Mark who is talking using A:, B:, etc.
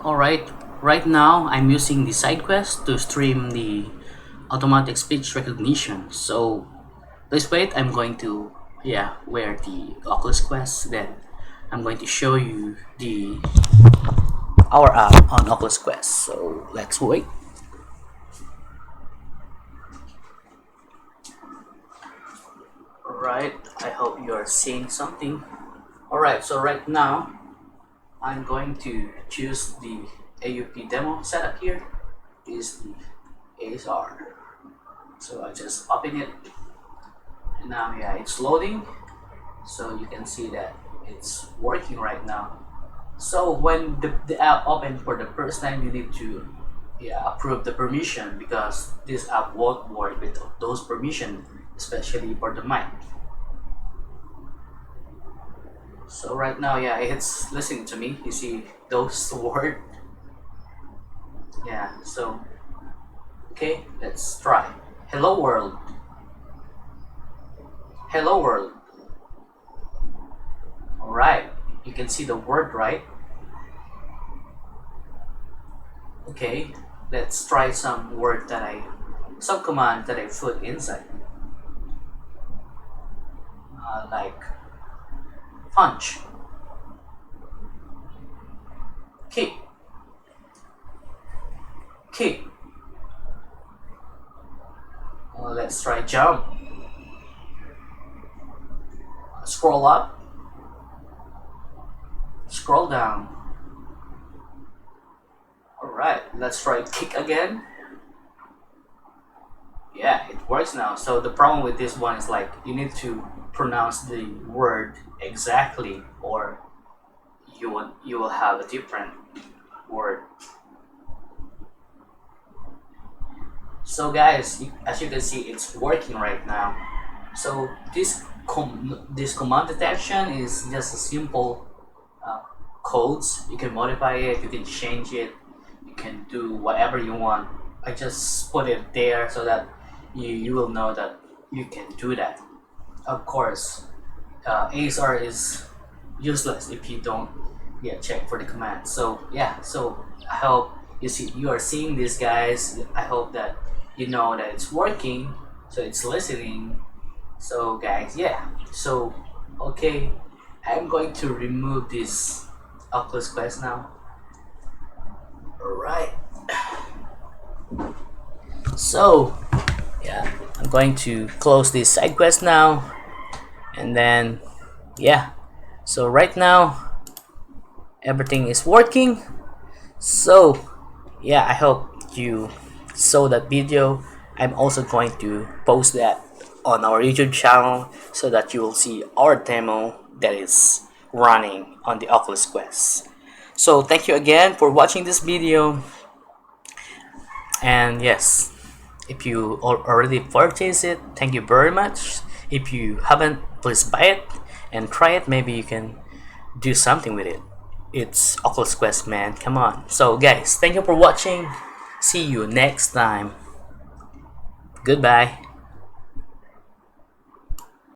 A: Alright, right now I'm using the side quest to stream the automatic speech recognition. So please wait, I'm going to wear the Oculus Quest, then I'm going to show you the our app on Oculus Quest. So let's wait. Alright, I hope you are seeing something. Alright, so right now I'm going to choose the AUP demo setup here. Is the ASR. So I just open it, and now it's loading. So you can see that it's working right now. So when the app open for the first time, you need to approve the permission, because this app won't work with those permissions, especially for the mic. So right now, it's listening to me. You see those words. So okay, let's try. Hello world. Hello world. Alright, you can see the word, right? Okay, let's try some command that I put inside. Like punch, kick, kick. Let's try jump, scroll up, scroll down. Alright, let's try kick again. Yeah, it works now. So the problem with this one is, like, you need to pronounce the word exactly, or you will have a different word. So guys, as you can see, it's working right now. So this command detection is just a simple codes. You can modify it, you can change it, you can do whatever you want. I just put it there so that you will know that you can do that. Of course, ASR is useless if you don't check for the command. So so I hope you are seeing this, guys. I hope that you know that it's working, so it's listening. So guys, so okay, I'm going to remove this Oculus Quest now. Alright, so I'm going to close this side quest now, and then so right now everything is working. So I hope you saw that video. I'm also going to post that on our YouTube channel so that you will see our demo that is running on the Oculus Quest. So thank you again for watching this video, and yes, if you already purchased it, thank you very much. If you haven't, please buy it and try it. Maybe you can do something with it. It's Oculus Quest, man, come on. So guys, thank you for watching. See you next time. Goodbye.